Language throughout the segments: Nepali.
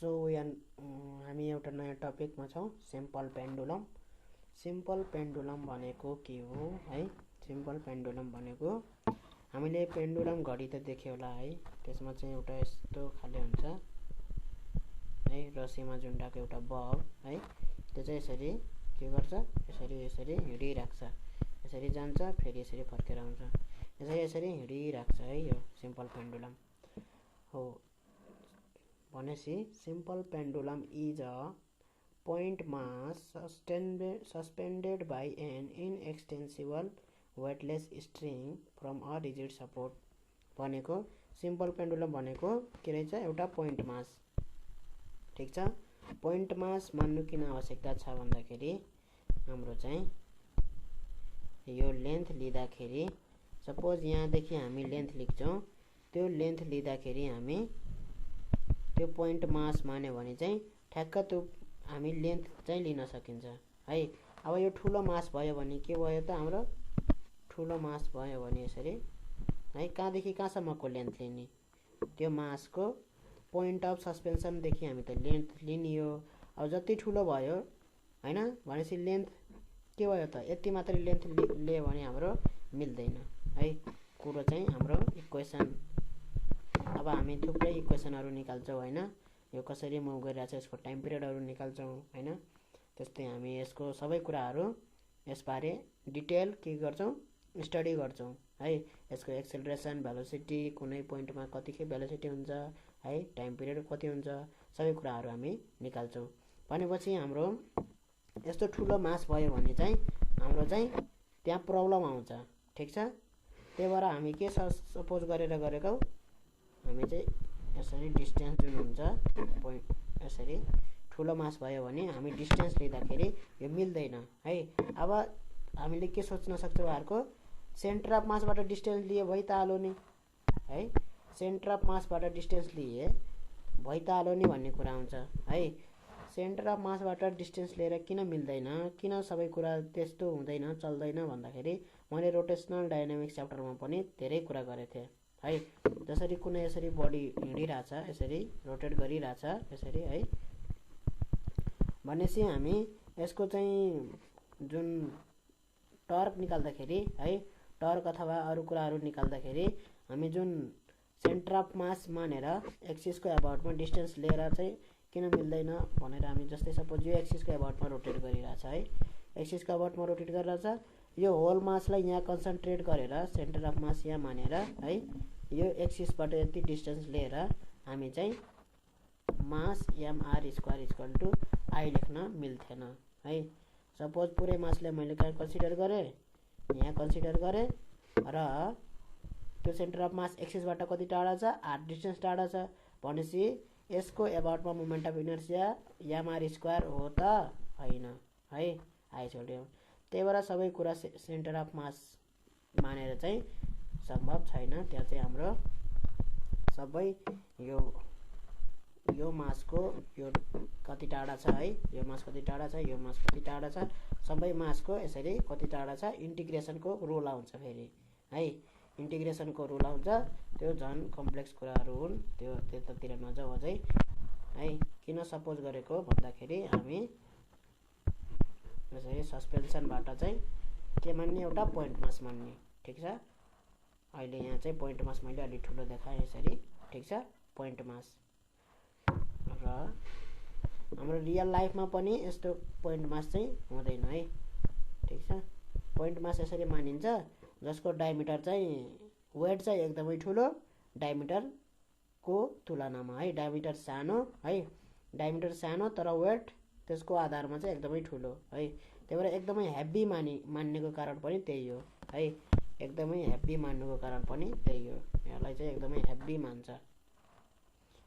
सो हामी एउटा नयाँ टपिकमा छौँ, सिम्पल पेन्डुलम। सिम्पल पेन्डुलम भनेको के हो है? सिम्पल पेन्डुलम भनेको हामीले पेन्डुलम घडी त देख्यो होला है, त्यसमा चाहिँ एउटा यस्तो खाले हुन्छ है, रस्सीमा झुन्डाको एउटा बल है, त्यो चाहिँ यसरी के गर्छ, यसरी यसरी हिँडिराख्छ, यसरी जान्छ फेरि यसरी फर्केर आउँछ, यसरी यसरी हिँडिराख्छ है, यो सिम्पल पेन्डुलम हो। भनेपछि simple pendulum is a point mass suspended by an inextensible weightless string from a rigid support भनेको सिम्पल पेन्डुलम भनेको के रहेछ, एउटा पोइन्ट मास। ठिक छ, पोइन्ट मास मान्नु किन आवश्यकता छ भन्दाखेरि हाम्रो चाहिँ यो लेन्थ लिँदाखेरि, सपोज यहाँदेखि हामी लेन्थ लेख्छौँ, त्यो लेन्थ लिँदाखेरि हामी त्यो पोइन्ट मास मान्यो भने चाहिँ ठ्याक्क त्यो हामी लेन्थ चाहिँ लिन सकिन्छ है। अब यो ठुलो मास भयो भने के भयो त, हाम्रो ठुलो मास भयो भने यसरी है, कहाँदेखि कहाँसम्मको लेन्थ लिने, त्यो मासको पोइन्ट अफ सस्पेन्सनदेखि हामी त लेन्थ लिने हो। अब जति ठुलो भयो हैन भनेपछि लेन्थ के भयो त, यति मात्रै लेन्थ लियो भने हाम्रो मिल्दैन है। कुरो चाहिँ हाम्रो इक्वेसन, अब हामी थुप्रै इक्वेसनहरू निकाल्छौँ हैन, यो कसरी मुभ गरिरहेछ यसको टाइम पिरियडहरू निकाल्छौँ हैन। त्यस्तै हामी यसको सबै कुराहरू यसबारे डिटेल के गर्छौँ, स्टडी गर्छौँ है। यसको एक्सेलरेसन, भेलोसिटी, कुनै पोइन्टमा कतिको भेलोसिटी हुन्छ है, टाइम पिरियड कति हुन्छ, सबै कुराहरू हामी निकाल्छौँ। भनेपछि हाम्रो यस्तो ठुलो मास भयो भने चाहिँ हाम्रो चाहिँ त्यहाँ प्रब्लम आउँछ। ठिक छ, त्यही भएर हामी के सपोज गरेर गरेको, हामी चाहिँ यसरी डिस्टेन्स जुन हुन्छ पोइन्ट, यसरी ठुलो मास भयो भने हामी डिस्टेन्स लिँदाखेरि यो मिल्दैन है। अब हामीले के सोच्न सक्छौँ, अर्को सेन्टर अफ मासबाट डिस्टेन्स लिए भइ त हाल्यो नि है, सेन्टर अफ मासबाट डिस्टेन्स लिए भइ त हाल्यो नि भन्ने कुरा आउँछ है। सेन्टर अफ मासबाट डिस्टेन्स लिएर किन मिल्दैन, किन सबै कुरा त्यस्तो हुँदैन, चल्दैन भन्दाखेरि मैले रोटेसनल डाइनामिक्स च्याप्टरमा पनि धेरै कुरा गरेको थिएँ है। जसरी कुनै यसरी बडी हिँडिरहेछ, यसरी रोटेट गरिरहेछ यसरी है, भनेपछि हामी यसको चाहिँ जुन टर्क निकाल्दाखेरि है, टर्क अथवा अरू कुराहरू निकाल्दाखेरि हामी जुन सेन्टर अफ मास मानेर एक्सिसको एबाउटमा डिस्टेन्स लिएर चाहिँ किन मिल्दैन भनेर हामी, जस्तै सपोज यो एक्सिसको एबाउटमा रोटेट गरिरहेछ है, एक्सिसको एबाउटमा रोटेट गरिरहेछ, यो होल मासलाई यहाँ कन्सन्ट्रेट गरेर सेन्टर अफ मास यहाँ मानेर है, यो एक्सिसबाट यति डिस्टेन्स लिएर हामी चाहिँ mass m r square equal to I लेख्न मिल्थेन है। सपोज पुरै मासलाई मैले कहाँ कन्सिडर गरेँ, यहाँ कन्सिडर गरेँ र त्यो सेन्टर अफ मास एक्सिसबाट कति टाढा छ, 8 डिस्टेन्स टाढा छ, भनेपछि यसको एबाउटमा moment of inertia m r square हो त होइन है, आई छोड्यो। त्यही भएर सबै कुरा सेन्टर अफ मास मानेर चाहिँ सम्भव छैन। त्यहाँ चाहिँ हाम्रो सबै यो मासको यो कति टाढा छ है, यो मास कति टाढा छ, यो मास कति टाढा छ, सबै मासको यसरी कति टाढा छ, इन्टिग्रेसनको रुल आउँछ फेरि है, इन्टिग्रेसनको रुल आउँछ। त्यो झन् कम्प्लेक्स कुराहरू हुन्, त्यो त्यतातिर नजाउँ अझै है। किन सपोज गरेको भन्दाखेरि हामी यसरी सस्पेन्सनबाट चाहिँ के मान्ने, एउटा पोइन्ट मास मान्ने। ठिक छ, अहिले यहाँ चाहिँ पोइन्ट मास मैले अलि ठुलो देखाएँ यसरी। ठिक छ, पोइन्ट मास र हाम्रो रियल लाइफमा पनि यस्तो पोइन्ट मास चाहिँ हुँदैन है। ठिक छ, पोइन्ट मास यसरी मानिन्छ जसको डायमिटर चाहिँ वेट चाहिँ एकदमै ठुलो डायमिटरको तुलनामा है, डायमिटर सानो है, डायमिटर सानो तर वेट त्यसको आधारमा चाहिँ एकदमै ठुलो है। त्यही भएर एकदमै हेभी मान्नेको कारण पनि त्यही हो है, एकदमै हेभी मान्नुको कारण पनि त्यही हो, यसलाई चाहिँ एकदमै हेभी मान्छ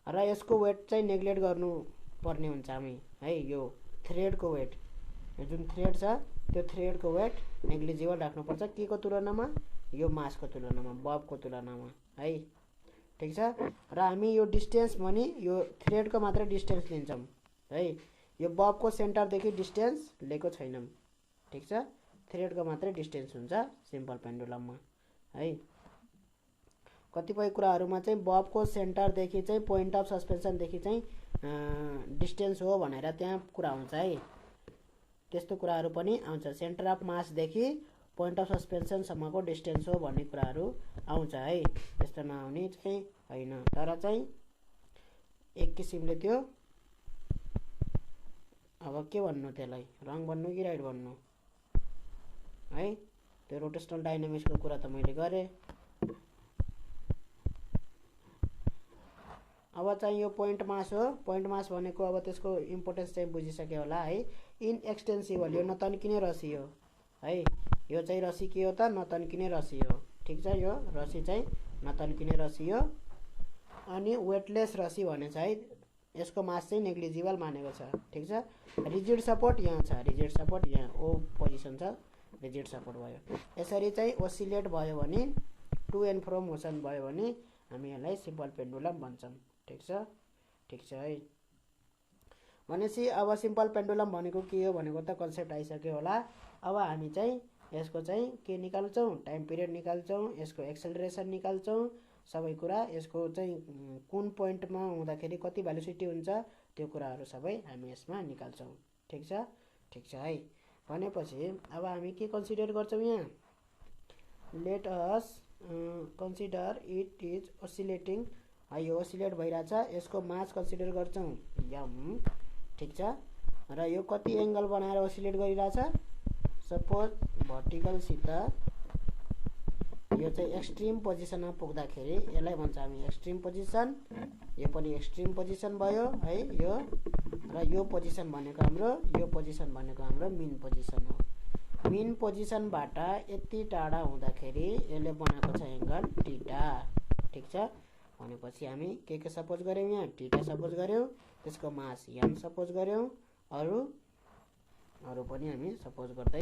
र यसको वेट चाहिँ नेग्लेक्ट गर्नु पर्ने हुन्छ हामी है। यो थ्रेडको वेट, यो जुन थ्रेड छ त्यो थ्रेडको वेट नेग्लिजिबल राख्नुपर्छ, के को तुलनामा, यो मासको तुलनामा, बबको तुलनामा है। ठिक छ, र हामी यो डिस्टेन्स भने यो थ्रेडको मात्रै डिस्टेन्स लिन्छौँ है, यो बबको सेन्टरदेखि डिस्टेन्स लिएको छैनौँ। ठिक छ, थ्रेडको मात्रै डिस्टेन्स हुन्छ सिम्पल पेन्डुलममा है। कतिपय कुराहरूमा चाहिँ बबको सेन्टरदेखि चाहिँ पोइन्ट अफ सस्पेन्सनदेखि चाहिँ डिस्टेन्स हो भनेर त्यहाँ कुरा हुन्छ है। त्यस्तो कुराहरू पनि आउँछ। सेन्टर अफ मासदेखि पोइन्ट अफ सस्पेन्सनसम्मको डिस्टेन्स हो भन्ने कुराहरू आउँछ है। त्यस्तो नआउने चाहिँ होइन, तर चाहिँ एक किसिमले त्यो अब के भन्नु, त्यसलाई रङ भन्नु कि राइट भन्नु है। त्यो रोटेसनल डाइनामिक्सको कुरा त मैले गरेँ। अब चाहिँ यो पोइन्ट मास हो। पोइन्ट मास भनेको अब त्यसको इम्पोर्टेन्स चाहिँ बुझिसक्यो होला है। इनएक्सटेन्सिबल, यो नतन्किने रसी हो है। यो चाहिँ रसी के हो त, नतन्किने रसी हो। ठिक छ, यो रसी चाहिँ नतन्किने रसी हो। अनि वेटलेस रसी भने चाहिँ यसको मास चाहिँ नेग्लिजिबल मानेको छ। ठिक छ। रिजिड सपोर्ट यहाँ छ, रिजिड सपोर्ट यहाँ ओ पोजिसन छ, रिजिड सपोर्ट भयो। यसरी चाहिँ ओसिलेट भयो भने, टु एन्ड फ्रो मोसन भयो भने हामी यसलाई सिम्पल पेन्डुलम भन्छौँ। ठिक छ, ठिक छ है। भनेपछि अब सिम्पल पेन्डुलम भनेको के हो भनेको त कन्सेप्ट आइसक्यो होला। अब हामी चाहिँ यसको चाहिँ के निकाल्छौँ, टाइम पिरियड निकाल्छौँ, यसको एक्सेलरेसन निकाल्छौँ, सबै कुरा, यसको चाहिँ कुन पोइन्टमा हुँदाखेरि कति भेलोसिटी हुन्छ त्यो कुराहरू सबै हामी यसमा निकाल्छौँ। ठिक छ, ठिक छ है। भनेपछि अब हामी के कन्सिडर गर्छौँ यहाँ, let us consider it is oscillating. यो ओसिलेट भइरहेछ, यसको मास कन्सिडर गर्छौँ यम। ठिक छ। र यो कति एङ्गल बनाएर ओसिलेट गरिरहेछ, सपोज भर्टिकलसित यो चाहिँ एक्सट्रिम पोजिसनमा पुग्दाखेरि यसलाई भन्छ हामी एक्सट्रिम पोजिसन। यो पनि एक्सट्रिम पोजिसन भयो है यो। र यो पोजिसन भनेको हाम्रो, यो पोजिसन भनेको हाम्रो मिन पोजिसन हो। मिन पोजिसनबाट यति टाढा हुँदाखेरि यसले बनाएको छ एङ्गल टीटा। ठिक छ। भनेपछि हामी के सपोज गऱ्यौँ, यहाँ टीटा सपोज गऱ्यौँ, त्यसको मास एम सपोज गऱ्यौँ, अरू पनि हामी सपोज गर्दै।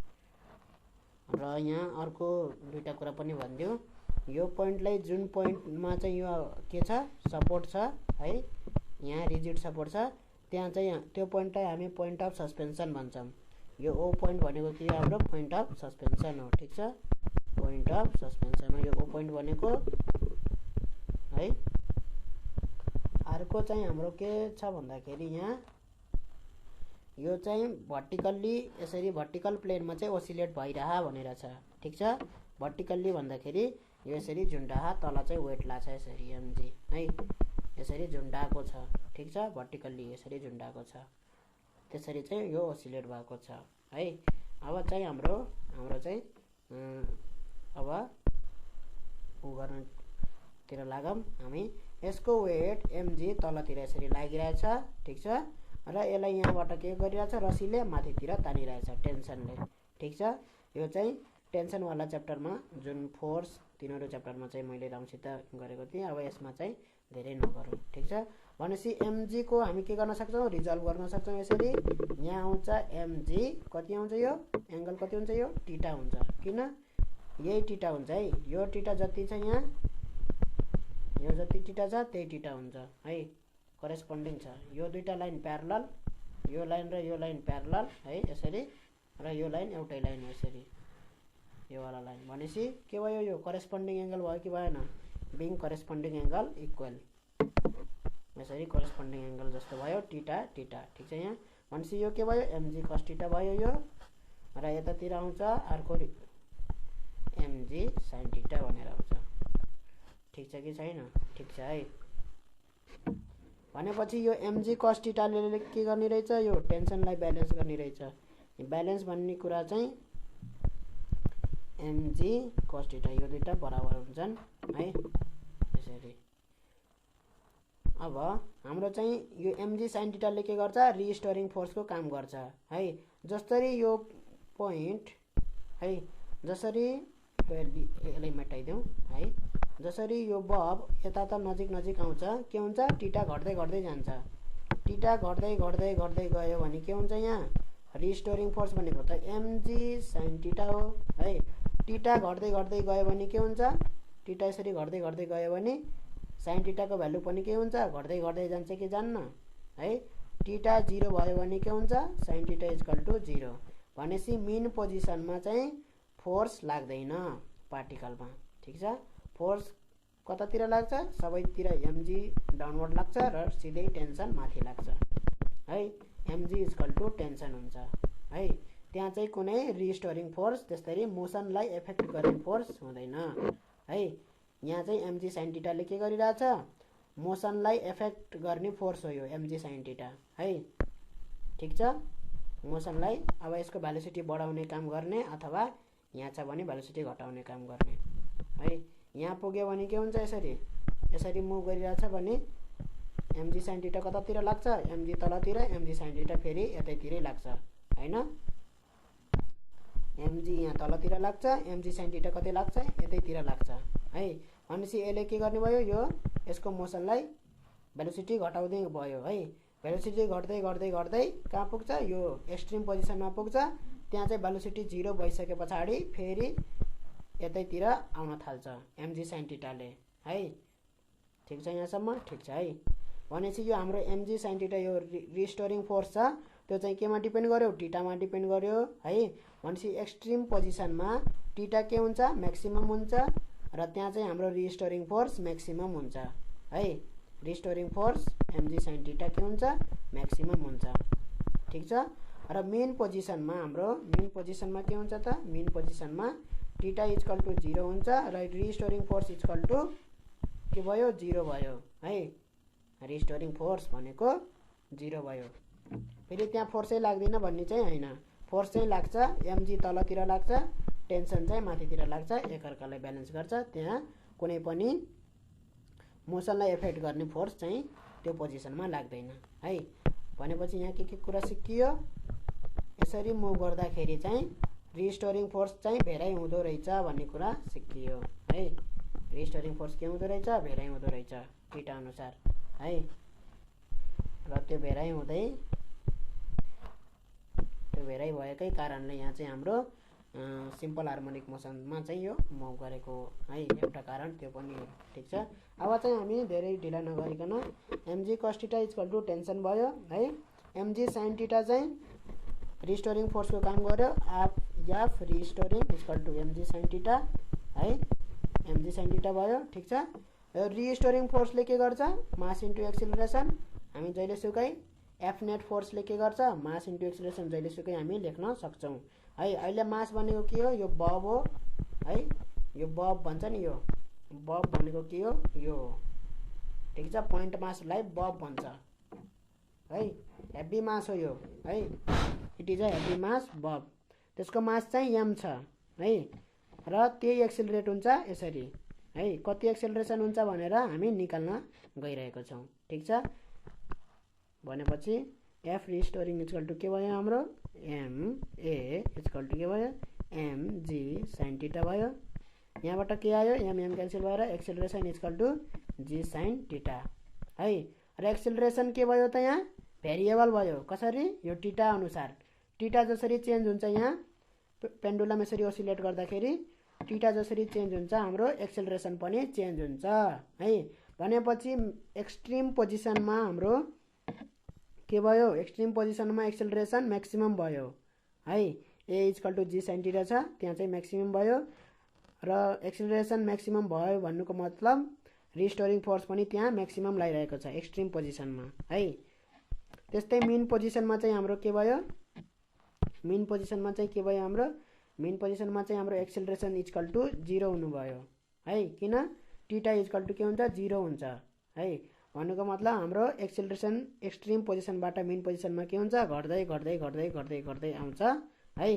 र यहाँ अर्को दुईटा कुरा पनि भनिदिउँ, यो पोइन्टलाई जुन पोइन्टमा चाहिँ यो के छ, सपोर्ट छ है, यहाँ रिजिड सपोर्ट छ, त्यहाँ चाहिँ त्यो पोइन्टलाई हामी पोइन्ट अफ सस्पेन्सन भन्छौँ। यो ओ पोइन्ट भनेको के हो, हाम्रो पोइन्ट अफ सस्पेन्सन हो। ठिक छ, पोइन्ट अफ सस्पेन्सन हो यो ओ पोइन्ट भनेको है। अर्को चाहिँ हाम्रो के छ भन्दाखेरि यहाँ यो चाहिँ भर्टिकल्ली यसरी भर्टिकल प्लेनमा चाहिँ ओसिलेट भइरह भनेर छ। ठिक छ। भर्टिकल्ली भन्दाखेरि यो यसरी झुन्डाहा, तल चाहिँ वेट लाग्छ यसरी एमजी है, यसरी झुन्डाएको छ। ठिक छ। भर्टिकल्ली यसरी झुन्डाएको छ, त्यसरी चाहिँ यो ओसिलेट भएको छ है। अब चाहिँ हाम्रो चाहिँ अब उ गर्नतिर लागौँ हामी। यसको वेट एमजी तलतिर यसरी लागिरहेछ। ठिक छ। र यसलाई यहाँबाट के गरिरहेछ, रसीले माथितिर तानिरहेछ टेन्सनले। ठिक छ। यो चाहिँ टेन्सनवाला च्याप्टरमा जुन फोर्स तिनीहरू च्याप्टरमा चाहिँ मैले राम्रोसित गरेको थिएँ। अब यसमा चाहिँ धेरै नगरौँ। ठिक छ। भनेपछि एमजी को हामी के गर्न सक्छौँ, रिजल्भ गर्न सक्छौँ यसरी। यहाँ आउँछ एमजी, कति आउँछ, यो एङ्गल कति हुन्छ, यो टीटा हुन्छ। किन, यही टीटा हुन्छ है। यो टीटा जति छ यहाँ, यो जति टीटा छ त्यही टीटा हुन्छ है, करेस्पोन्डिङ छ। यो दुईटा लाइन प्यारलल, यो लाइन र यो लाइन प्यारलल है यसरी, र यो लाइन एउटै लाइन यसरी, यो वाला लाइन। भनेपछि के भयो, यो करेस्पोन्डिङ एङ्गल भयो कि भएन, बिङ करेस्पोन्डिङ एङ्गल इक्वल, यसरी करेस्पोन्डिङ एङ्गल जस्तो भयो टीटा टीटा। ठिक छ। यहाँ भनेपछि यो के भयो, एमजी कस टीटा भयो यो, र यतातिर आउँछ अर्को एमजी साइन टीटा भनेर आउँछ। ठिक छ कि छैन, ठिक छ है। भनेपछि यो एमजी कस टीटाले के गर्ने रहेछ, यो टेन्सनलाई ब्यालेन्स गर्ने रहेछ। ब्यालेन्स भन्ने कुरा चाहिँ एमजी कस टीटा, यो दुईटा बराबर हुन्छन् है यसरी। अब हाम्रो चाहिँ यो एमजी साइन टीटाले के गर्छ, रिस्टोरिङ फोर्सको काम गर्छ है। जसरी यो पोइन्ट है, जसरी यसलाई मेटाइदिउँ है, जसरी यो बब यता त नजिक नजिक आउँछ, के हुन्छ, टीटा घट्दै घट्दै जान्छ। टीटा घट्दै घट्दै घट्दै गयो भने के हुन्छ, यहाँ रिस्टोरिङ फोर्स भनेको त एमजी साइन टीटा हो है। टीटा घट्दै घट्दै गयो भने के हुन्छ, टीटा यसरी घट्दै घट्दै गयो भने साइन टीटाको भ्यालु पनि के हुन्छ, घट्दै घट्दै जान्छ कि जान्न है। टीटा 0 भयो भने के हुन्छ, साइन टीटा इक्वल टु 0। भनेपछि मिन पोजिसनमा चाहिँ फोर्स लाग्दैन पार्टिकलमा। ठिक छ। फोर्स कतातिर लाग्छ, सबैतिर mg डाउनवर्ड लाग्छ र सिधै टेन्सन माथि लाग्छ है। mg इक्वल टु टेन्सन हुन्छ है। त्यहाँ चाहिँ कुनै रिस्टोरिङ फोर्स त्यसरी मोसनलाई एफेक्ट गर्ने फोर्स हुँदैन है। यहाँ चाहिँ mg sin थीटाले के गरिरहेछ, मोसनलाई एफेक्ट गर्ने फोर्स हो यो mg sin थीटा है। ठीक छ, मोसनलाई अब यसको भेलोसिटी बढाउने काम गर्ने अथवा यहाँ छ भने भेलोसिटी घटाउने काम गर्ने है। यहाँ पुग्यो भने के हुन्छ, यसरी मुभ गरिरहेछ भने mg sin थीटा कतातिर लाग्छ, mg तलतिर, mg sin थीटा फेरि यतैतिरै लाग्छ हैन। mg यहाँ तलतिर लाग्छ, mg sin थीटा कतै लाग्छ, यतैतिर लाग्छ है। भनेपछि यसले के गर्ने भयो, यो यसको मोसनलाई भेलोसिटी घटाउँदै भयो है। भेलोसिटी घट्दै घट्दै घट्दै कहाँ पुग्छ, यो एक्सट्रिम पोजिसनमा पुग्छ। त्यहाँ चाहिँ भेलोसिटी 0 भइसके पछाडि फेरि यतैतिर आउन थाल्छ mg sin थीटाले है। ठिक छ यहाँसम्म, ठिक छ है। भनेपछि यो हाम्रो mg sin थीटा यो रिस्टोरिङ फोर्स छ, त्यो चाहिँ केमा डिपेन्ड गर्यो, थीटामा डिपेन्ड गर्यो है। भनेपछि एक्सट्रिम पोजिसनमा थीटा के हुन्छ, म्याक्सिमम हुन्छ र त्यहाँ चाहिँ हाम्रो रिस्टोरिङ फोर्स म्याक्सिमम हुन्छ है। Restoring force mg sin theta के हुन्छ, म्याक्सिमम हुन्छ। ठीक छ। र मेन पोजिसनमा के हुन्छ त, मेन पोजिसनमा थीटा इक्वल टु 0 हुन्छ र रिस्टोरिङ फोर्स इक्वल टु के भयो, 0 भयो है। रिस्टोरिङ फोर्स भनेको 0 भयो। फेरि त्यहाँ फोर्सै लाग्दैन भन्ने चाहिँ हैन, फोर्स चाहिँ लाग्छ, mg तलतिर लाग्छ, टेन्सन चाहिँ माथितिर लाग्छ, एकअर्कालाई ब्यालेन्स गर्छ। त्यहाँ कुनै पनि मोसनलाई एफेक्ट गर्ने फोर्स चाहिँ त्यो पोजिसनमा लाग्दैन है। भनेपछि यहाँ के कुरा सिकियो, यसरी मुभ गर्दाखेरि चाहिँ रिस्टोरिङ फोर्स चाहिँ भेराइ हुँदो रहेछ भन्ने कुरा सिकियो है। रिस्टोरिङ फोर्स के हुँदो रहेछ, भेराइ हुँदो रहेछ थीटा अनुसार है। र त्यो भेराइ हुँदै त्यो भेराइ भएकै कारणले यहाँ चाहिँ हाम्रो सिम्पल हार्मोनिक मोसनमा चाहिँ यो मुभ गरेको है, एउटा कारण त्यो पनि हो। ठीक छ। अब चाहिँ हामी धेरै ढिला नगरिकन mg cos theta equal to tension भयो है। mg sin थीटा चाहिँ रिस्टोरिङ फोर्सको काम गर्यो, F restoring equal to mg sin theta है। mg sin थीटा भयो। ठीक छ। रिस्टोरिङ फोर्सले के गर्छ, मास इन्टु एक्सिलरेसन। हामी जहिलेसुकै एफ नेट फोर्सले के गर्छ, मास इन्टु एक्सिलरेसन जहिलेसुकै हामी लेख्न सक्छौँ है। अहिले मास भनेको के हो, यो बब हो है। यो बब भन्छ नि, यो बब भनेको के हो, यो हो। ठिक छ। पोइन्ट मासलाई बब भन्छ है। हेभी मास हो यो है, इट इज अ हेभी मास बब। त्यसको मास चाहिँ m छ है र त्यही एक्सिलरेट हुन्छ यसरी है। कति एक्सिलरेसन हुन्छ भनेर हामी निकाल्न गइरहेको छौँ। ठिक छ। भनेपछि एफ रिस्टोरिङ इक्वल टु के भयो हाम्रो, MA इक्वल टु के भयो, mg sin थीटा भयो। यहाँबाट के आयो, m क्यान्सल भएर acceleration equal to g sin theta है। र एक्सिलरेसन के भयो त, यहाँ भेरिएबल भयो। कसरी, यो थीटा अनुसार। थीटा जसरी चेन्ज हुन्छ, यहाँ पेन्डुलम यसरी ओसिलेट गर्दाखेरि थीटा जसरी चेन्ज हुन्छ, हाम्रो एक्सिलरेसन पनि चेन्ज हुन्छ है। भनेपछि एक्सट्रिम पोजिसनमा हाम्रो के भयो, एक्सट्रिम पोजिसनमा एक्सिलरेसन म्याक्सिमम भयो है। A equal to g sin theta छ, त्यहाँ चाहिँ म्याक्सिमम भयो र एक्सिलरेसन म्याक्सिमम भयो भन्नुको मतलब रिस्टोरिङ फोर्स पनि त्यहाँ म्याक्सिमम लागिरहेको छ एक्सट्रिम पोजिसनमा है। त्यस्तै मेन पोजिसनमा चाहिँ हाम्रो के भयो, मेन पोजिसनमा चाहिँ के भयो हाम्रो, मेन पोजिसनमा चाहिँ हाम्रो एक्सिलरेसन इक्वल टु 0 हुनुभयो है। किन, थीटा इक्वल टु के हुन्छ, 0 हुन्छ है। भन्नुको मतलब हाम्रो एक्सिलरेसन एक्सट्रिम पोजिसनबाट मेन पोजिसनमा के हुन्छ, घट्दै घट्दै घट्दै घट्दै घट्दै आउँछ है।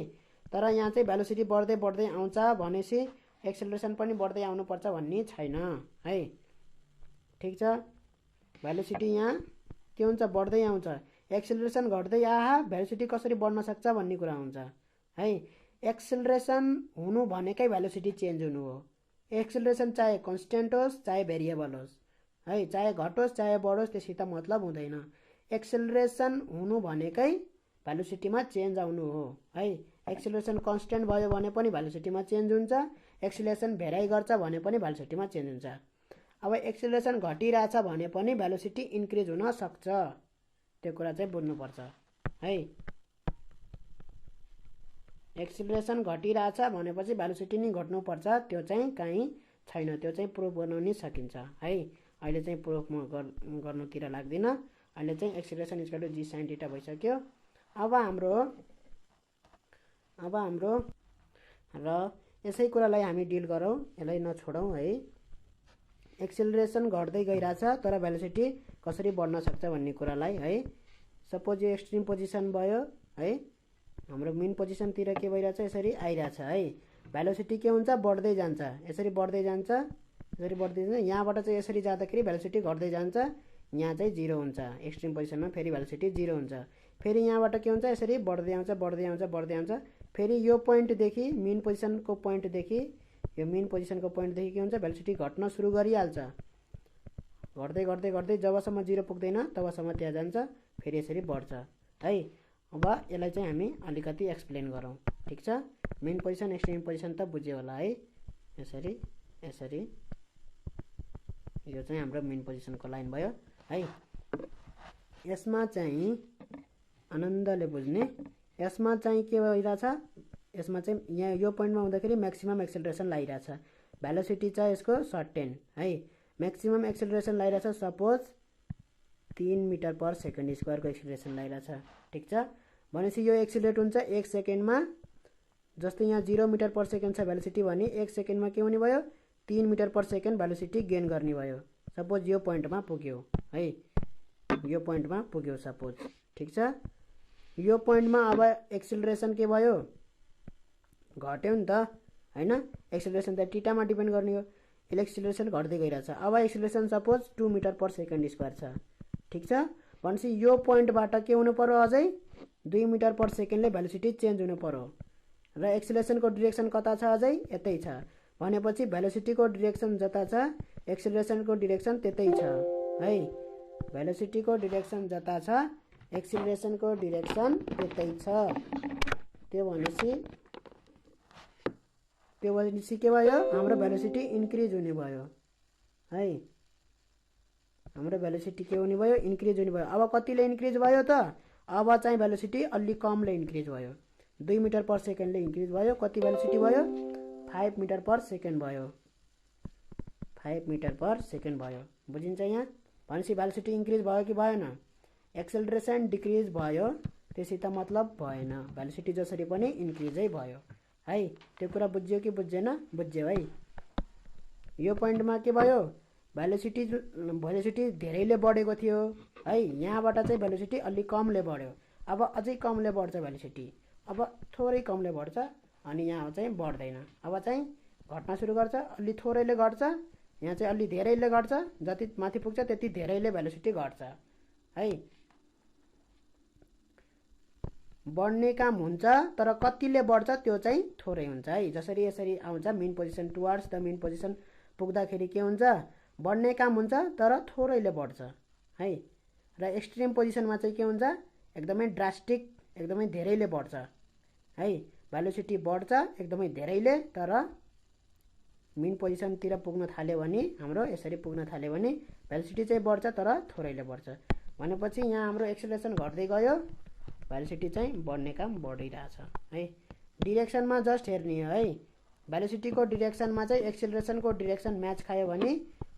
तर यहाँ चाहिँ भेलोसिटी बढ्दै बढ्दै आउँछ भनेपछि एक्सिलरेसन पनि बढ्दै आउनुपर्छ भन्ने छैन है। ठिक छ। भेलोसिटी यहाँ के हुन्छ, बढ्दै आउँछ। एक्सिलरेसन घट्दै आहा भेलोसिटी कसरी बढ्न सक्छ भन्ने कुरा हुन्छ है। एक्सिलरेसन हुनु भनेकै भेलोसिटी चेन्ज हुनु हो। एक्सिलरेसन चाहे कन्स्टेन्ट होस् चाहे भेरिएबल होस् है, चाहे घटोस् चाहे बढोस् त्यससित मतलब हुँदैन। एक्सिलरेसन हुनु भनेकै भेलोसिटीमा चेन्ज आउनु हो है। एक्सिलरेसन कन्स्टेन्ट भयो भने पनि भेलोसिटीमा चेन्ज हुन्छ, एक्सिलरेसन भेराइ गर्छ भने पनि भेलोसिटीमा चेन्ज हुन्छ। अब एक्सिलरेसन घटिरहेछ भने पनि भेलोसिटी इन्क्रिज हुन सक्छ, त्यो कुरा चाहिँ बुझ्नुपर्छ है। एक्सिलरेसन घटिरहेछ भनेपछि भेलोसिटी नि घट्नुपर्छ, त्यो चाहिँ कहीँ छैन, त्यो चाहिँ प्रुफ बनाउन सकिन्छ है। अहिले चाहिँ प्रुफ म गर्नुतिर लाग्दिनँ। अहिले चाहिँ acceleration equal to g sine theta भइसक्यो। अब हाम्रो र यसै कुरालाई हामी डिल गरौँ, यसलाई नछोडौँ है। एक्सिलरेसन घट्दै गइरहेछ तर भेलोसिटी कसरी बढ्न सक्छ भन्ने कुरालाई है। सपोज यो एक्सट्रिम पोजिसन भयो है, हाम्रो मेन पोजिसनतिर के भइरहेछ, यसरी आइरहेछ है। भेलोसिटी के हुन्छ, बढ्दै जान्छ, यसरी बढ्दै जान्छ, यसरी बढ्दै जान्छ। यहाँबाट चाहिँ यसरी जाँदाखेरि भेलोसिटी घट्दै जान्छ, यहाँ चाहिँ 0 हुन्छ। एक्सट्रिम पोजिसनमा फेरि भेलोसिटी 0 हुन्छ। फेरि यहाँबाट के हुन्छ, यसरी बढ्दै आउँछ बढ्दै आउँछ बढ्दै आउँछ। फेरि यो पोइन्टदेखि मेन पोजिसनको पोइन्टदेखि यो मेन पोजिसनको पोइन्टदेखि के हुन्छ, भेलोसिटी घट्न सुरु गरिहाल्छ। घट्दै घट्दै घट्दै जबसम्म 0 पुग्दैन तबसम्म त्यहाँ जान्छ, फेरि यसरी बढ्छ है। अब यसलाई चाहिँ हामी अलिकति एक्सप्लेन गरौँ, ठिक छ। मेन पोजिसन एक्सट्रिम पोजिसन त बुझ्यो होला है। यसरी यसरी यो चाहिँ हाम्रो मेन पोजिसनको लाइन भयो है। यसमा चाहिँ आनन्दले बुझ्ने, यसमा चाहिँ के भइरहेछ, यसमा चाहिँ यहाँ यो पोइन्टमा हुँदाखेरि म्याक्सिमम एक्सेलरेसन लागिरहेछ। भेलोसिटी छ यसको सर्टेन है। म्याक्सिमम एक्सेलरेसन लागिरहेछ, सपोज 3 मिटर पर सेकेन्ड स्क्वायरको एक्सेलरेसन लागिरहेछ, ठिक छ। भनेपछि यो एक्सिलेट हुन्छ 1 सेकेन्डमा। जस्तै यहाँ 0 मिटर पर सेकेन्ड छ भेलोसिटी भने 1 सेकेन्डमा के हुने भयो, 3 metre per second velocity gain गर्ने भयो। सपोज यो पोइन्टमा पुग्यो है, यो पोइन्टमा पुग्यो सपोज, ठिक छ। यो पोइन्टमा अब एक्सेलरेसन के भयो, घट्यो नि त हैन। एक्सेलरेसन त थीटामा डिपेन्ड गर्ने हो। यसले एक्सेलरेसन घट्दै गइरहेछ। अब acceleration suppose 2 metre per second square छ, ठिक छ। भनेपछि यो पोइन्टबाट के हुनु पर्यो, अझै 2 मिटर पर सेकेन्डले भेलोसिटी चेन्ज हुनु पर्यो र एक्सेलरेसनको डिरेक्सन कता छ, अझै यतै छ। भनेपछि भेलोसिटीको डिरेक्सन जता छ एक्सेलरेसनको डिरेक्सन त्यतै छ है। भेलोसिटीको डिरेक्सन जता छ एक्सेलरेसनको डिरेक्सन त्यतै छ। त्यो भनेपछि के भयो, हाम्रो भेलोसिटी इन्क्रिज हुने भयो है। हाम्रो भेलोसिटी के हुने भयो, इन्क्रिज हुने भयो। अब कतिले इन्क्रिज भयो त, अब चाहिँ भेलोसिटी अलि कमले इन्क्रिज भयो। 2 मिटर पर सेकेन्डले इन्क्रिज भयो। कति भेलोसिटी भयो, 5 मिटर पर सेकेन्ड भयो। 5 मिटर पर सेकेन्ड भयो, बुझिन्छ यहाँ। भनेपछि भेलोसिटी इन्क्रिज भयो कि भएन, एक्सेलरेसन डिक्रिज भयो, त्यसै त मतलब भएन। भेलोसिटी जसरी पनि इन्क्रिजै भयो है। त्यो कुरा बुझ्यो कि बुझ्दैन, बुझ्यो है। यो पोइन्टमा के भयो, भेलोसिटी धेरैले बढेको थियो है। यहाँबाट चाहिँ भेलोसिटी अलि कमले बढ्यो। अब अझै कमले बढ्छ भेलोसिटी, अब थोरै कमले बढ्छ अनि यहाँ चाहिँ बढ्दैन। अब चाहिँ घट्न सुरु गर्छ, अलि थोरैले घट्छ, यहाँ चाहिँ अलि धेरैले घट्छ। जति माथि पुग्छ त्यति धेरैले भेलोसिटी घट्छ है। बढ्ने काम हुन्छ तर कतिले बढ्छ त्यो चाहिँ थोरै हुन्छ है। जसरी यसरी आउँछ main position towards the main position पुग्दाखेरि के हुन्छ, बढ्ने काम हुन्छ तर थोरैले बढ्छ है। र एक्सट्रिम पोजिसनमा चाहिँ के हुन्छ, एकदमै ड्रास्टिक, एकदमै धेरैले बढ्छ है। भेलोसिटी बढ्छ एकदमै धेरैले, तर मेन पोजिसनतिर पुग्न थाल्यो भने, हाम्रो यसरी पुग्न थाल्यो भने भेलोसिटी चाहिँ बढ्छ तर थोरैले बढ्छ। भनेपछि यहाँ हाम्रो एक्सेलरेसन घट्दै गयो, भेलोसिटी चाहिँ बढ्ने काम बढिरहेछ है। डिरेक्सनमा जस्ट हेर्ने हो है। भेलोसिटीको डिरेक्सनमा चाहिँ एक्सेलरेसनको डिरेक्सन म्याच खायो भने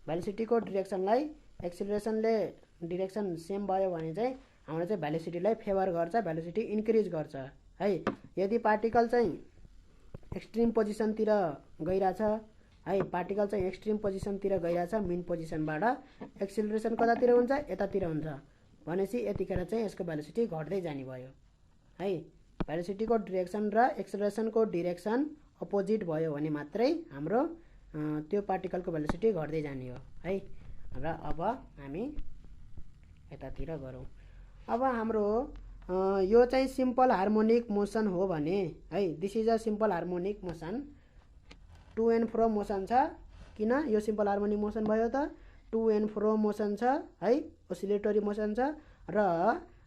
भेलोसिटीको डिरेक्सनलाई एक्सेलरेसनले डिरेक्सन सेम भयो भने चाहिँ हाम्रो चाहिँ भेलोसिटीलाई फेभर गर्छ, भेलोसिटी इन्क्रिज गर्छ है। यदि पार्टिकल चाहिँ एक्सट्रिम पोजिसनतिर गइरहेछ है, पार्टिकल चाहिँ एक्सट्रिम पोजिसनतिर गइरहेछ मेन पोजिसनबाट, एक्सेलरेसन कतातिर हुन्छ, यतातिर हुन्छ भनेपछि यतिखेर चाहिँ यसको भेलोसिटी घट्दै जाने भयो है। भेलोसिटीको डिरेक्सन र एक्सेलरेसनको डिरेक्सन अपोजिट भयो भने मात्रै हाम्रो त्यो पार्टिकलको भेलोसिटी घट्दै जाने हो है। र अब हामी यतातिर गरौँ। अब हाम्रो यो चाहिँ सिम्पल हार्मोनिक मोसन हो भने है, this is a simple harmonic motion, to and fro motion छ। किन यो सिम्पल हार्मोनिक मोसन भयो त, टु एन्ड फ्रो मोसन छ है, ओसिलेटरी मोसन छ। र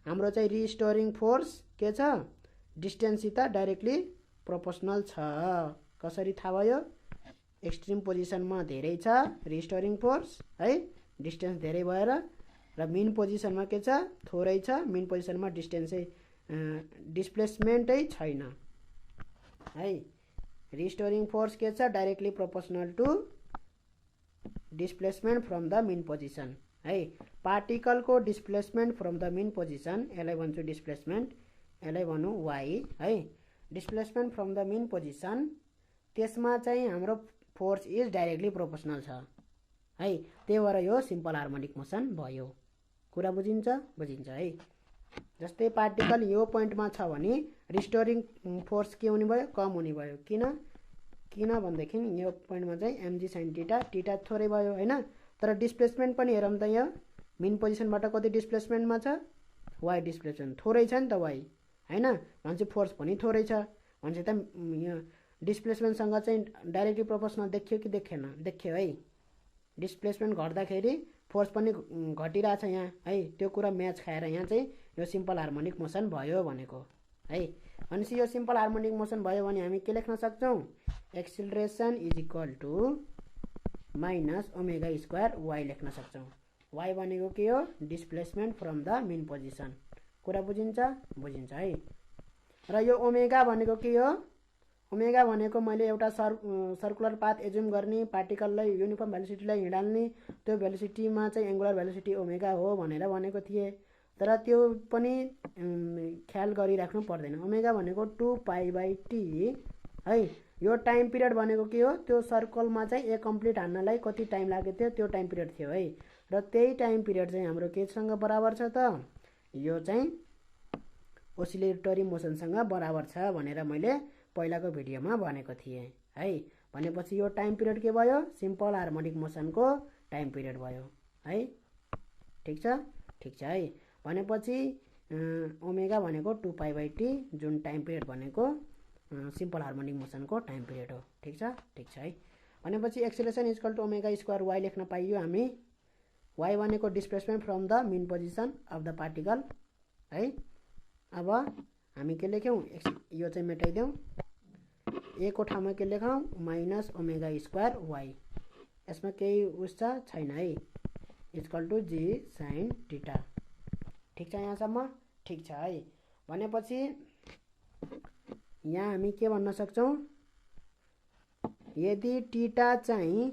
हाम्रो चाहिँ रिस्टोरिङ फोर्स के छ, डिस्टेन्ससित डाइरेक्टली प्रोपोर्सनल छ। कसरी थाहा भयो, एक्सट्रिम पोजिसनमा धेरै छ रिस्टोरिङ फोर्स है, डिस्टेन्स धेरै भएर, र मेन पोजिसनमा के छ, थोरै छ। मेन पोजिसनमा डिस्प्लेसमेन्टै छैन है। रिस्टोरिङ फोर्स के छ, directly proportional to displacement from the mean position है। पार्टिकलको displacement from the mean position, यसलाई भन्छु डिस्प्लेसमेन्ट, यसलाई भनौँ वाई है। Displacement from the mean position, त्यसमा चाहिँ हाम्रो फोर्स इज डाइरेक्टली प्रोपोर्सनल छ है। त्यही भएर यो सिम्पल हार्मोनिक मोसन भयो। कुरा बुझिन्छ? बुझिन्छ है। जस्तै पार्टिकल यो पोइन्टमा छ भने रिस्टोरिङ फोर्स के हुने भयो? कम हुने भयो। किन भनेदेखि यो पोइन्टमा चाहिँ एमजी साइन टीटा थोरै भयो हैन। तर डिस्प्लेसमेन्ट पनि हेरौँ त, यहाँ मिन पोजिसनबाट कति डिस्प्लेसमेन्टमा छ? वाई डिस्प्लेसमेन्ट थोरै छ नि त वाई हैन। भनेपछि फोर्स पनि थोरै छ। भनेपछि त यो डिस्प्लेसमेन्टसँग चाहिँ डाइरेक्टली प्रोपोर्सनल देखियो कि देखेन? देखियो है। डिस्प्लेसमेन्ट घट्दाखेरि फोर्स पनि घटिरहेछ यहाँ है। त्यो कुरा म्याच खाएर यहाँ चाहिँ यो सिम्पल हार्मोनिक मोसन भयो भनेको है। भनेपछि यो सिम्पल हार्मोनिक मोसन भयो भने हामी के लेख्न सक्छौँ? Acceleration is equal to minus omega square y लेख्न सक्छौँ। वाई भनेको के हो? Displacement from the mean position. कुरा बुझिन्छ? बुझिन्छ है। र यो ओमेगा भनेको के हो? ओमेगा भनेको मैले एउटा सर्कुलर पाथ एज्युम गर्ने, पार्टिकललाई युनिफर्म भेलोसिटीलाई हिँडाल्ने, त्यो भेलोसिटीमा चाहिँ एङ्गुलर भेलोसिटी ओमेगा हो भनेर भनेको थिएँ। तर त्यो पनि ख्याल गरिराख्नु पर्दैन। ओमेगा भनेको 2π/t है। यो टाइम पिरियड भनेको के हो? त्यो सर्कलमा चाहिँ ए कम्प्लिट हान्नलाई कति टाइम लागेको थियो त्यो टाइम पिरियड थियो है। र त्यही टाइम पिरियड चाहिँ हाम्रो केसँग बराबर छ त? यो चाहिँ ओसिलेटरी मोसनसँग बराबर छ भनेर मैले पहिलाको भिडियोमा भनेको थिएँ है। भनेपछि यो टाइम पिरियड के भयो? सिम्पल हार्मोनिक मोसनको टाइम पिरियड भयो है। ठिक छ? ठिक छ है। भनेपछि ओमेगा भनेको 2π/t, जुन टाइम पिरियड भनेको सिम्पल हार्मोनिक मोसनको टाइम पिरियड हो। ठिक छ? ठिक छ है। भनेपछि acceleration is equal to omega square y लेख्न पाइयो हामी। वाई भनेको displacement from the mean position of the particle है। अब हामी के लेख्यौँ? यो चाहिँ मेटाइदेऊ। ए को ठाउँमा के लेखौँ? Minus omega square y. यसमा केही उस छैन है। Equal to g sine theta. ठिक छ यहाँसम्म? ठिक छ है। भनेपछि यहाँ हामी के भन्न सक्छौँ? यदि टीटा चाहिँ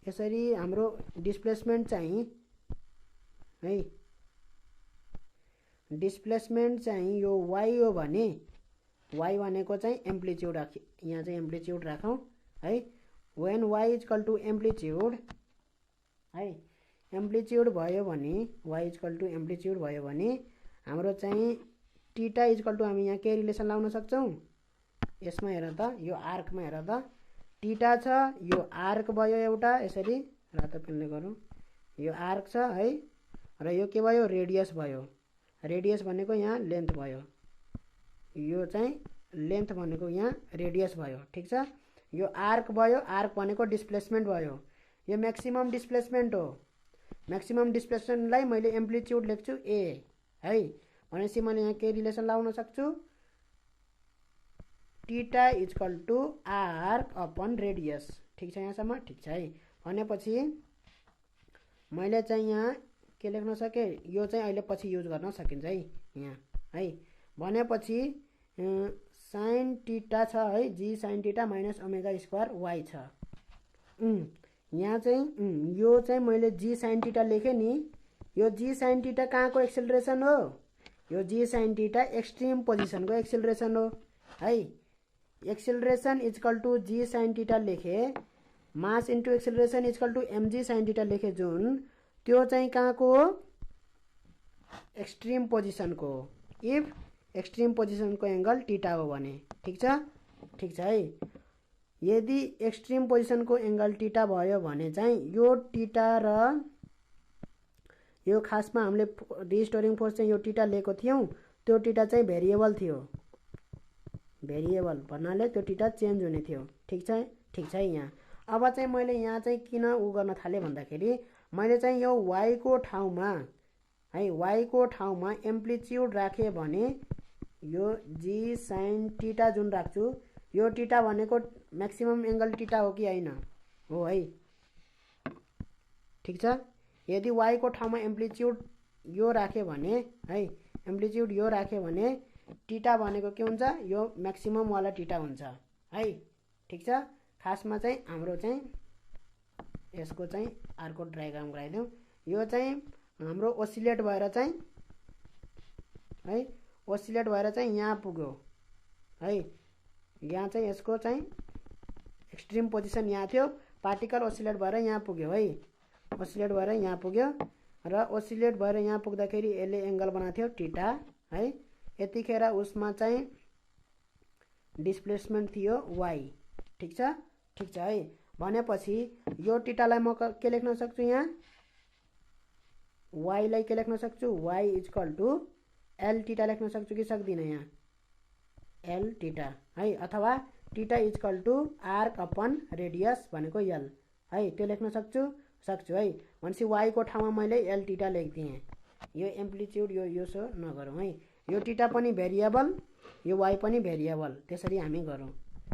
यसरी हाम्रो डिस्प्लेसमेन्ट चाहिँ है, डिस्प्लेसमेन्ट चाहिँ यो वाई हो भने वाई भनेको चाहिँ एम्प्लिट्युड यहाँ चाहिँ एम्प्लिट्युड राखौँ है। When y equal to amplitude है, एम्प्लिट्युड भयो भने वाई इक्वल टु एम्प्लिट्युड भयो भने हाम्रो चाहिँ टीटा इक्वल टु हामी यहाँ के रिलेसन लाउन सक्छौँ? यसमा हेर त, यो आर्कमा हेर त, टीटा छ, यो आर्क भयो एउटा, यसरी रातो पेनले गरौँ, यो आर्क छ है। र यो के भयो? रेडियस भयो। रेडियस भनेको यहाँ लेन्थ भयो, यो चाहिँ लेन्थ भनेको यहाँ रेडियस भयो। ठिक छ? यो आर्क भयो, आर्क भनेको डिस्प्लेसमेन्ट भयो। यो म्याक्सिमम डिस्प्लेसमेन्ट हो। म्याक्सिमम डिस्प्लेसमेन्टलाई मैले एम्प्लिट्युड लेख्छु ए है। भनेपछि मैले यहाँ के रिलेसन लाउन सक्छु? Theta equal to arc upon radius. ठिक छ यहाँसम्म? ठिक छ है। भनेपछि मैले चाहिँ यहाँ के लेख्न सकेँ? यो चाहिँ अहिले पछि युज गर्न सकिन्छ है यहाँ है। भनेपछि साइन टीटा छ है, g sine theta minus omega square y छ। यहाँ चाहिँ यो चाहिँ मैले जी साइन टीटा लेखेँ नि। यो जी साइन टीटा कहाँको एक्सेलरेसन हो? यो जी साइन टीटा एक्सट्रिम पोजिसनको एक्सेलरेसन हो है। Acceleration equal to g sine theta लेखे, mass into acceleration equal to m g sine theta लेखे जुन, त्यो चाहिँ कहाँको हो? एक्सट्रिम पोजिसनको हो। इफ एक्सट्रिम पोजिसनको एङ्गल टीटा हो भने। ठिक छ? ठिक छ है। यदि एक्सट्रिम पोजिसनको एङ्गल टीटा भयो भने चाहिँ यो टीटा र यो खासमा हामीले रिस्टोरिङ फोर्स चाहिँ यो टीटा लिएको थियौँ, त्यो टीटा चाहिँ भेरिएबल थियो। भेरिएबल भन्नाले त्यो टीटा चेन्ज हुने थियो। ठिक छ? ठिक छ यहाँ। अब चाहिँ मैले यहाँ चाहिँ किन उ गर्न थालेँ भन्दाखेरि मैले चाहिँ यो वाई को ठाउँमा है, वाई को ठाउँमा एम्प्लिट्युड राखेँ भने यो जी साइन टीटा जुन राख्छु, यो टीटा भनेको म्याक्सिमम एङ्गल टीटा हो कि होइन? हो है। ठिक छ? यदि वाई को ठाउँमा एम्प्लिट्युड यो राख्यो भने है, एम्प्लिट्युड यो राख्यो भने टीटा भनेको के हुन्छ? यो म्याक्सिमम वाला टीटा हुन्छ है। ठिक छ? खासमा चाहिँ हाम्रो चाहिँ यसको चाहिँ अर्को डायग्राम गराइदिउँ। यो चाहिँ हाम्रो ओसिलेट भएर चाहिँ है ओसिलेट भएर चाहिँ यहाँ पुग्यो है। यहाँ चाहिँ यसको चाहिँ एक्सट्रिम पोजिसन यहाँ थियो, पार्टिकल ओसिलेट भएर यहाँ पुग्यो है। ओसिलेट भएर यहाँ पुग्यो र ओसिलेट भएर यहाँ पुग्दाखेरि यसले एङ्गल बनाएको थियो थीटा है। यतिखेर उसमा चाहिँ डिस्प्लेसमेन्ट थियो y। ठिक छ है। भनेपछि यो थीटालाई म के लेख्न सक्छु, यहाँ y लाई के लेख्न सक्छु, y equal to l theta लेख्न सक्छु कि सक्दिनँ, यहाँ l थीटा है। अथवा theta equal to arc upon radius भनेको l है, त्यो लेख्न सक्छु है। भनेपछि y को ठाउँमा मैले l थीटा लेखिदिएँ। यो एम्प्लिट्युड यो सो नगरौँ है। यो थीटा पनि भेरिएबल, यो y पनि भेरिएबल, त्यसरी हामी गरौँ।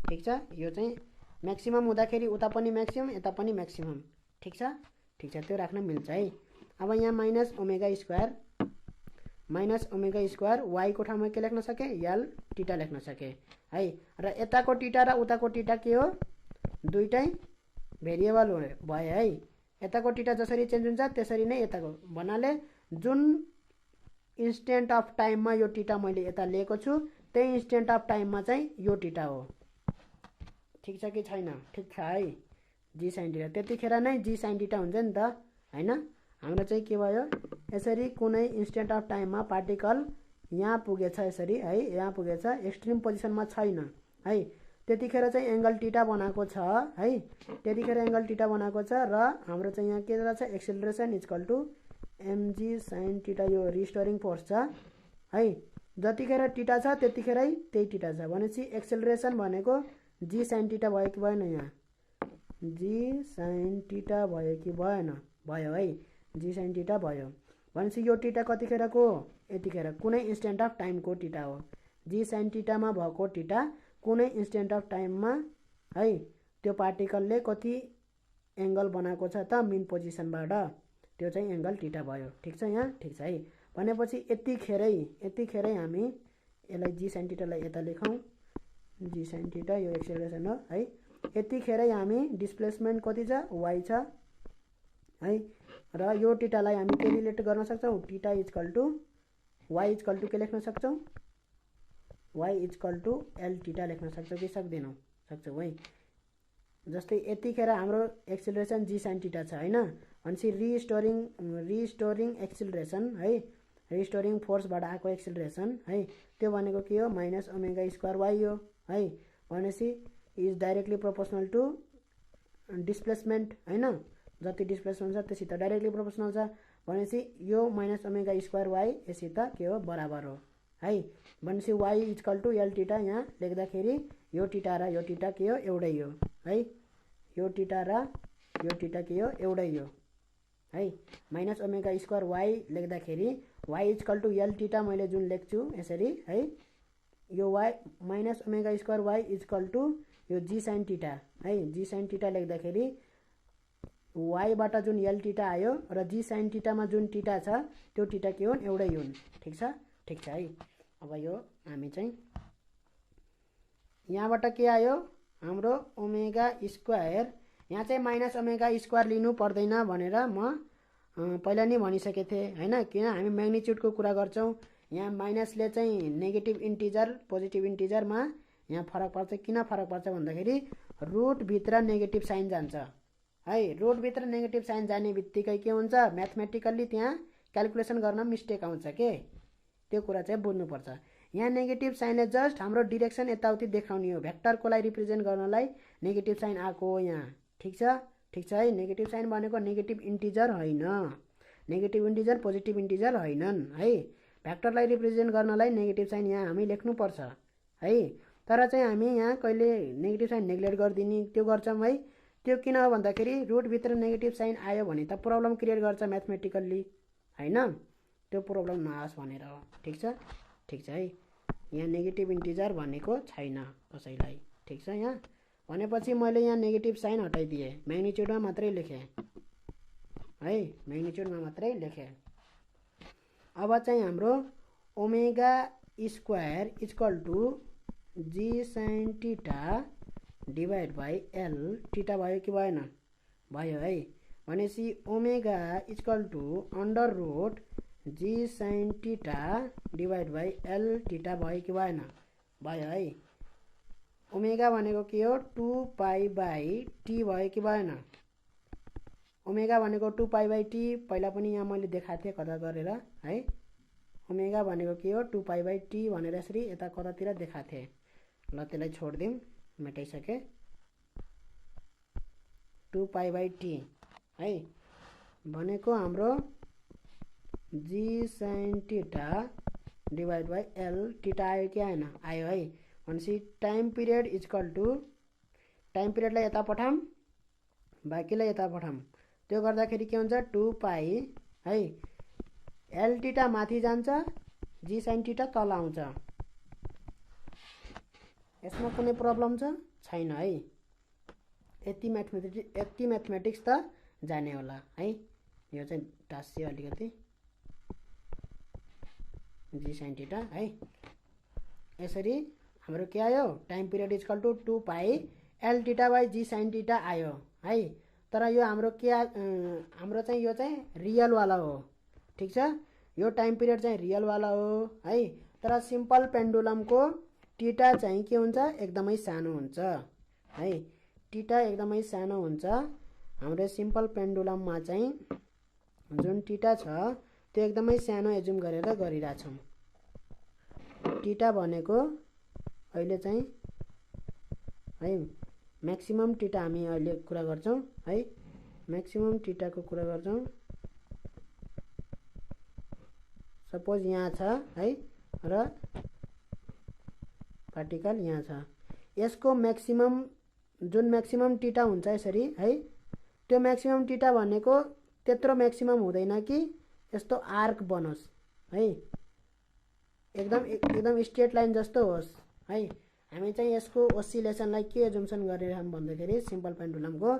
ठिक छ। यो चाहिँ म्याक्सिमम हुँदाखेरि उता पनि म्याक्सिमम, यता पनि म्याक्सिमम। ठिक छ, त्यो राख्न मिल्छ है। अब यहाँ माइनस ओमेगा स्क्वायर y को ठाउँमा के लेख्न सके, l थीटा लेख्न सके है। र यताको थीटा र उताको थीटा के हो, दुईटै भेरिएबल भयो है। यताको थीटा जसरी चेन्ज हुन्छ त्यसरी नै यताको, भन्नाले जुन इन्स्टेन्ट अफ टाइममा यो थीटा मैले यता लिएको छु त्यही इन्स्टेन्ट अफ टाइममा चाहिँ यो थीटा हो। ठिक छ कि छैन? ठिक छ है। जी साइन थीटा त्यतिखेर नै जी साइन थीटा हुन्छ नि त हैन। हाम्रो चाहिँ के भयो, यसरी कुनै इन्स्टेन्ट अफ टाइममा पार्टिकल यहाँ पुगेछ यसरी है, यहाँ पुगेछ, एक्सट्रिम पोजिसनमा छैन है। त्यतिखेर चाहिँ एङ्गल थीटा बनाएको छ है। त्यतिखेर एङ्गल थीटा बनाएको छ र हाम्रो चाहिँ यहाँ के रहेछ, acceleration equal to mg sin theta, यो रिस्टोरिङ फोर्स छ है। जतिखेर थीटा छ त्यतिखेरै त्यही थीटा छ। भनेपछि एक्सेलरेसन भनेको जी साइन थीटा भयो कि भएन, यहाँ जी साइन थीटा भयो कि भएन, भयो है। जी साइन थीटा भयो। भनेपछि यो थीटा कतिखेरको, यतिखेर कुनै इन्स्टेन्ट अफ टाइमको थीटा हो। जी साइन थीटामा भएको थीटा कुनै इन्स्टेन्ट अफ टाइममा है, त्यो पार्टिकलले कति एङ्गल बनाएको छ त मेन पोजिसनबाट, त्यो चाहिँ एङ्गल थीटा भयो। ठिक छ यहाँ? ठिक छ है। भनेपछि यतिखेरै हामी यसलाई जी साइन थीटालाई यता लेखौँ, जी साइन थीटा यो एक्सेलरेसन हो है। यतिखेरै हामी डिस्प्लेसमेन्ट कति छ, y छ है। र यो थीटालाई हामी के रिलेट गर्न सक्छौँ, theta equal to y equal to के लेख्न सक्छौँ, y equal to l theta लेख्न सक्छौँ कि सक्दैनौँ? सक्छौँ है। जस्तै यतिखेर हाम्रो एक्सेलरेसन जी साइन थीटा छ हैन। भनेपछि रिस्टोरिङ एक्सेलरेसन है, रिस्टोरिङ फोर्सबाट आएको एक्सेलरेसन है, त्यो भनेको के हो, माइनस ओमेगा स्क्वायर y हो है। भनेपछि is directly proportional to displacement हैन, जति डिस्प्लेसमेन्ट छ त्यसित डाइरेक्टली प्रोपोर्सनल छ। भनेपछि यो माइनस ओमेगा स्क्वायर y यसित के हो, बराबर हो है। भनेपछि y equal to l theta यहाँ लेख्दाखेरि यो थीटा र यो थीटा के हो, एउटै हो है। यो थीटा र यो थीटा के हो, एउटै हो है। माइनस ओमेगा स्क्वायर y लेख्दाखेरि y equal to l theta मैले जुन लेख्छु यसरी है, यो y minus omega square y equal to यो जी साइन थीटा है। जी साइन थीटा लेख्दाखेरि y बाट जुन l थीटा आयो र जी साइन थीटामा जुन थीटा छ त्यो थीटा के हुन्, एउटै हुन्। ठिक छ? ठिक छ है। अब यो हामी चाहिँ यहाँबाट के आयो, हाम्रो ओमेगा स्क्वायर, यहाँ चाहिँ माइनस ओमेगा स्क्वायर लिनु पर्दैन भनेर म पहिला नै भनिसकेको थिएँ हैन। किन हामी म्याग्निट्युडको कुरा गर्छौँ, यहाँ माइनसले चाहिँ नेगेटिभ इन्टिजर पोजिटिभ इन्टिजरमा यहाँ फरक पर्छ। किन फरक पर्छ भन्दाखेरि रुटभित्र नेगेटिभ साइन जान्छ है। रुटभित्र नेगेटिभ साइन जाने बित्तिकै के हुन्छ, म्याथमेटिकल्ली त्यहाँ क्यालकुलेसन गर्न मिस्टेक आउँछ के, त्यो कुरा चाहिँ बुझ्नुपर्छ। यहाँ नेगेटिभ साइनले जस्ट हाम्रो डिरेक्सन यताउति देखाउने हो, भेक्टरकोलाई रिप्रेजेन्ट गर्नलाई नेगेटिभ साइन आएको हो यहाँ। ठिक छ? ठिक छ है। नेगेटिभ साइन भनेको नेगेटिभ इन्टिजर होइन, नेगेटिभ इन्टिजर पोजिटिभ इन्टिजर होइनन् है। भेक्टरलाई रिप्रेजेन्ट गर्नलाई नेगेटिभ साइन यहाँ हामी लेख्नुपर्छ है। तर चाहिँ हामी यहाँ कहिले नेगेटिभ साइन नेग्लेक्ट गरिदिने त्यो गर्छौँ है। त्यो किन हो भन्दाखेरि रुटभित्र नेगेटिभ साइन आयो भने त प्रब्लम क्रिएट गर्छ म्याथमेटिकल्ली हैन, त्यो प्रब्लम नआओस् भनेर हो। ठिक छ? ठिक छ है। यहाँ नेगेटिभ इन्टिजर भनेको छैन कसैलाई। ठिक छ? यहाँ भनेपछि मैले यहाँ नेगेटिभ साइन हटाइदिएँ, म्याग्निट्युडमा मात्रै लेखेँ है, म्याग्निट्युडमा मात्रै लेखेँ। अब चाहिँ हाम्रो omega square equal to g sine theta divide by L theta भयो कि भएन, भयो है। भनेपछि omega equal to under root g sine theta divide by L theta भयो कि भएन? भयो है। ओमेगा भनेको के हो? 2 पाई बाई टी भयो कि भएन? ओमेगा भनेको 2 पाई बाई टी पहिला पनि यहाँ मैले देखाएको थिएँ कता गरेर है। ओमेगा भनेको के हो? 2 पाई बाई टी भनेर यसरी यता कतातिर देखाएको थिएँ। ल त्यसलाई छोडिदिउँ, मेटाइसकेँ। 2 पाई बाई टी है भनेको हाम्रो g sine theta divide by L theta आयो कि आएन? आयो है। भनेपछि time period equal to time पिरियडलाई यता पठाऊँ, बाँकीलाई यता पठाऊँ। त्यो गर्दाखेरि के हुन्छ? 2 पाई है एल टीटा माथि जान्छ, जी साइन टीटा तल आउँछ। यसमा कुनै प्रब्लम छ? छैन है। यति म्याथमेटिक्स त जाने होला है। यो चाहिँ टाँसियो अलिकति, जी साइन टीटा है। यसरी हाम्रो के आयो? Time period equal to 2 pi L theta by g sine theta आयो है। तर यो हाम्रो के हाम्रो चाहिँ यो चाहिँ रियल वाला हो, ठिक छ। यो टाइम पिरियड चाहिँ रियल वाला हो है। तर सिम्पल पेन्डुलमको टीटा चाहिँ के हुन्छ? एकदमै सानो हुन्छ है। टीटा एकदमै सानो हुन्छ। हाम्रो सिम्पल पेन्डुलममा चाहिँ जुन टीटा छ त्यो एकदमै सानो एजुम गरेर गरिरहेछौँ। टीटा भनेको अहिले चाहिँ है म्याक्सिमम टीटा हामी अहिले कुरा गर्छौँ है। म्याक्सिमम टीटाको कुरा गर्छौँ। सपोज यहाँ छ है र पार्टिकल यहाँ छ। यसको म्याक्सिमम जुन म्याक्सिमम टीटा हुन्छ यसरी है, त्यो म्याक्सिमम टीटा भनेको त्यत्रो म्याक्सिमम हुँदैन कि यस्तो आर्क बनोस् है, एकदम स्ट्रेट लाइन जस्तो होस् है। हामी चाहिँ यसको ओसिलेसनलाई के एजुम्सन गरिरहौँ भन्दाखेरि सिम्पल पेन्डुलमको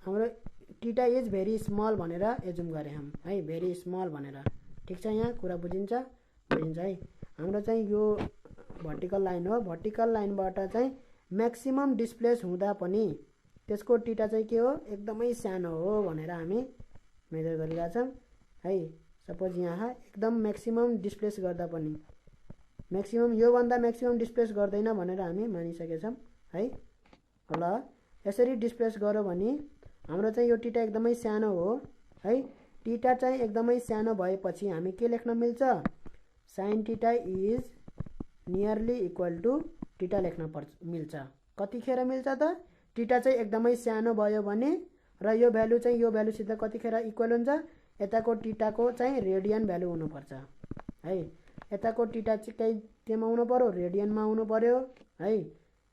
हाम्रो टीटा इज भेरी स्मल भनेर एजुम गरेछौँ है, भेरी स्मल भनेर। ठिक छ, यहाँ कुरा बुझिन्छ है। हाम्रो चाहिँ यो भर्टिकल लाइन हो। भर्टिकल लाइनबाट चाहिँ म्याक्सिमम डिस्प्लेस हुँदा पनि त्यसको टीटा चाहिँ के हो? एकदमै सानो हो भनेर हामी मेजर गरिरहेछौँ है। सपोज यहाँ एकदम म्याक्सिमम डिस्प्लेस गर्दा पनि म्याक्सिमम योभन्दा म्याक्सिमम डिस्प्लेस गर्दैन भनेर हामी मानिसकेछौँ है। ल यसरी डिस्प्लेस गर्यो भने हाम्रो चाहिँ यो टीटा एकदमै सानो हो है। टीटा चाहिँ एकदमै सानो भएपछि हामी के लेख्न मिल्छ? Sine theta is nearly equal to theta लेख्न मिल्छ। कतिखेर मिल्छ त? टीटा चाहिँ एकदमै सानो भयो भने र यो भ्यालु चाहिँ यो भ्यालुसित कतिखेर इक्वल हुन्छ? यताको टीटाको चाहिँ रेडियन भ्यालु हुनुपर्छ है। यताको टीटा चाहिँ केमा हुनु पर्यो? रेडियनमा हुनु पर्यो है।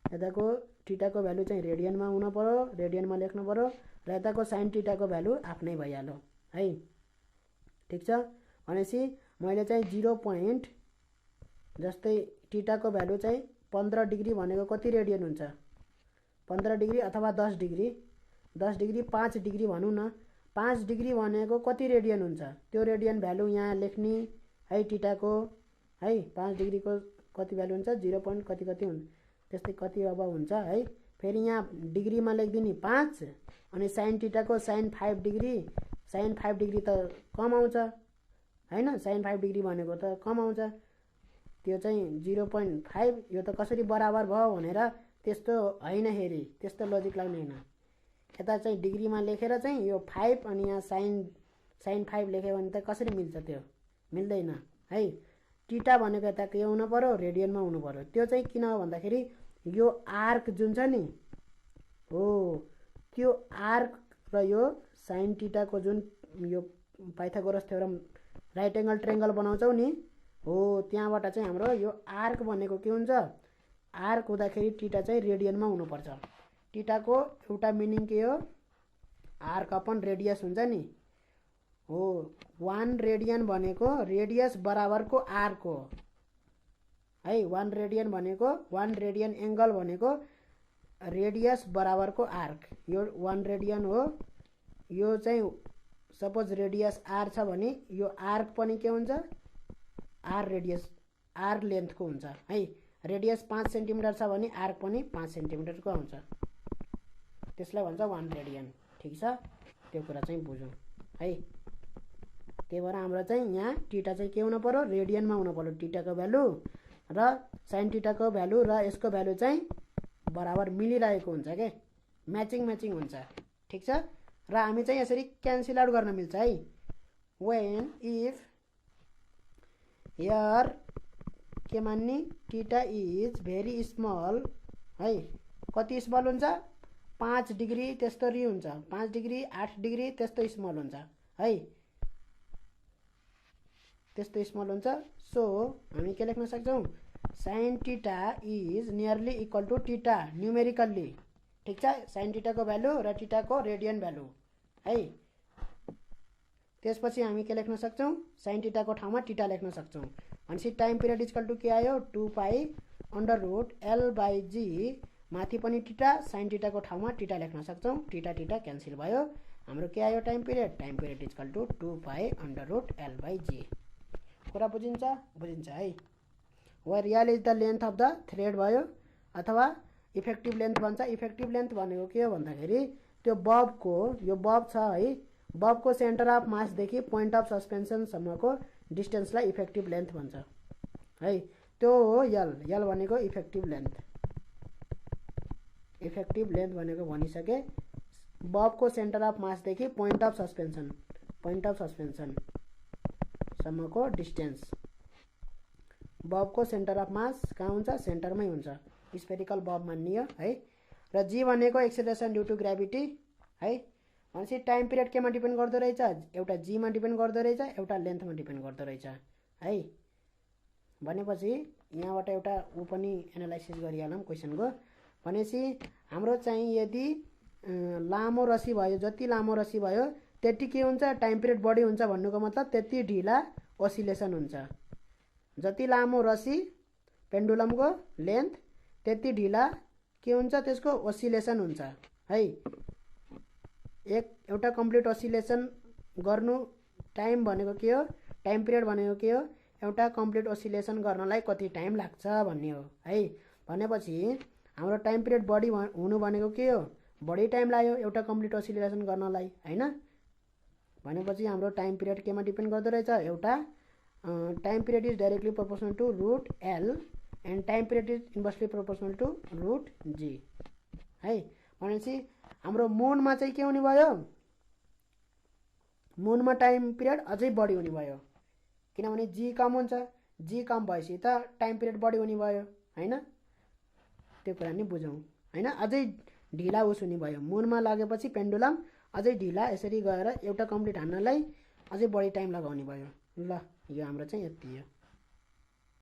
यताको टीटाको भ्यालु चाहिँ रेडियनमा हुनु पर्यो, रेडियनमा लेख्नु पर्यो र यताको साइन टीटाको भ्यालु आफ्नै भइहाल्यो है। ठिक छ। भनेपछि मैले चाहिँ 0 पोइन्ट जस्तै टीटाको भ्यालु चाहिँ 15 डिग्री भनेको कति रेडियन हुन्छ? 15 डिग्री अथवा 10 डिग्री 10 डिग्री 5 डिग्री भनौँ न। 5 डिग्री भनेको कति रेडियन हुन्छ? त्यो रेडियन भ्यालु यहाँ लेख्ने है टीटाको है। 5 डिग्रीको कति भ्यालु हुन्छ? 0 पोइन्ट कति कति हुन्छ, त्यस्तै कति अब हुन्छ है। फेरि यहाँ डिग्रीमा लेखिदिने 5 अनि साइन टीटाको साइन 5 डिग्री। साइन 5 डिग्री त कम आउँछ हैन, साइन 5 डिग्री भनेको त कम आउँछ। त्यो चाहिँ 0.5 यो त कसरी बराबर भयो भनेर त्यस्तो हैन हेरी, त्यस्तो लजिक लाग्ने हैन। यता चाहिँ डिग्रीमा लेखेर चाहिँ यो 5 अनि यहाँ साइन 5 लेख्यो भने त कसरी मिल्छ? त्यो मिल्दैन है। टीटा भनेको यता के हुनु पर्यो? रेडियनमा हुनु पर्यो। त्यो चाहिँ किन हो भन्दाखेरि यो आर्क जुन छ नि हो, त्यो आर्क र यो साइन टीटाको जुन यो Pythagoras theorem right angle triangle बनाउँछौ नि हो, त्यहाँबाट चाहिँ हाम्रो यो आर्क भनेको के हुन्छ? आर्क हुँदाखेरि टीटा चाहिँ रेडियनमा हुनुपर्छ। टीटाको एउटा मिनिङ के हो? आर्क अपन रेडियस हुन्छ नि हो। 1 रेडियन भनेको रेडियस बराबरको आर्क हो है। 1 रेडियन भनेको 1 रेडियन एंगल भनेको रेडियस बराबरको आर्क। यो 1 रेडियन हो। यो चाहिँ सपोज रेडियस आर छ भने यो आर्क पनि के हुन्छ? आर रेडियस आर लेन्थको हुन्छ है। रेडियस 5 सेन्टिमिटर छ भने आर्क पनि 5 सेन्टिमिटरको आउँछ। त्यसलाई भन्छ 1 रेडियन। ठिक छ, त्यो कुरा चाहिँ बुझौँ है। त्यही भएर हाम्रो चाहिँ यहाँ टीटा चाहिँ के हुनु पर्यो, रेडियनमा हुनु पर्यो टीटाको भ्यालु, र साइन टीटाको भ्यालु र यसको भ्यालु चाहिँ बराबर मिलिरहेको हुन्छ के, म्याचिङ हुन्छ। ठिक छ, र हामी चाहिँ यसरी क्यान्सल आउट गर्न मिल्छ है। वेन इफ हियर के मान्ने, टीटा इज भेरी स्मल है, कति स्मल हुन्छ, 5 डिग्री त्यस्तरी हुन्छ, 5 डिग्री 8 डिग्री त्यस्तो स्मल हुन्छ है, त्यस्तो स्मल हुन्छ। सो हामी के लेख्न सक्छौँ, sine theta is nearly equal to theta numerically. ठिक छ, साइन टीटाको भ्यालु र टीटाको रेडियन भ्यालु है। त्यसपछि हामी के लेख्न सक्छौँ, साइन टीटाको ठाउँमा टीटा लेख्न सक्छौँ। भनेपछि टाइम पिरियड इक्वल टु के आयो, 2π√L/g, माथि पनि टीटा, साइन टीटाको ठाउँमा टीटा लेख्न सक्छौँ। टीटा टीटा क्यान्सल भयो, हाम्रो के आयो time period equal to 2π√L/g। कुरा बुझिन्छ है। Where L is the length of the thread भयो, अथवा इफेक्टिभ लेन्थ भन्छ। इफेक्टिभ लेन्थ भनेको के हो भन्दाखेरि त्यो बबको, यो बब छ है, बबको सेन्टर अफ मासदेखि पोइन्ट अफ सस्पेन्सनसम्मको डिस्टेन्सलाई इफेक्टिभ लेन्थ भन्छ है। त्यो हो यल भनेको इफेक्टिभ लेन्थ। इफेक्टिभ लेन्थ भनेको भनिसके, बबको सेन्टर अफ मासदेखि पोइन्ट अफ सस्पेन्सनसम्मको डिस्टेन्स। बबको सेन्टर अफ मास कहाँ हुन्छ, सेन्टरमै हुन्छ, स्फेरिकल बब मानियो है। र जी भनेको एक्सेलरेसन ड्यु टु ग्राभिटी है। भनेपछि टाइम पिरियड केमा डिपेन्ड गर्दो रहेछ, एउटा जीमा डिपेन्ड गर्दो रहेछ, एउटा लेन्थमा डिपेन्ड गर्दो रहेछ है। भनेपछि यहाँबाट एउटा ऊ पनि एनालाइसिस गरिहालौँ क्वेसनको। भनेपछि हाम्रो चाहिँ यदि लामो रसी भयो, जति लामो रसी भयो त्यति के हुन्छ, टाइम पिरियड बढी हुन्छ भन्नुको मतलब त्यति ढिला ओसिलेसन हुन्छ। जति लामो रसी पेन्डुलमको लेन्थ त्यति ढिला के हुन्छ, त्यसको ओसिलेसन हुन्छ है। एउटा कम्प्लिट ओसिलेसन गर्नु टाइम भनेको के हो, टाइम पिरियड भनेको के हो, एउटा कम्प्लिट ओसिलेसन गर्नलाई कति टाइम लाग्छ भन्ने हो है। भनेपछि हाम्रो टाइम पिरियड बढी हुनु भनेको के हो, बढी टाइम लाग्यो एउटा कम्प्लिट ओसिलेसन गर्नलाई हैन। भनेपछि हाम्रो टाइम पिरियड केमा डिपेन्ड गर्दो रहेछ, एउटा time period is directly proportional to √L and time period is inversely proportional to √G है। भनेपछि हाम्रो मुनमा चाहिँ के हुने भयो, मुनमा टाइम पिरियड अझै बढी हुने भयो, किनभने जी कम हुन्छ, जी कम भएपछि त टाइम पिरियड बढी हुने भयो हैन। त्यो कुरा नि बुझौँ हैन। अझै ढिला उस हुने भयो, मुनमा लागेपछि पेन्डुलम अझै ढिला यसरी गएर एउटा कम्प्लिट हान्नलाई अझै बढी टाइम लगाउने भयो। ल यो हाम्रो चाहिँ यति हो।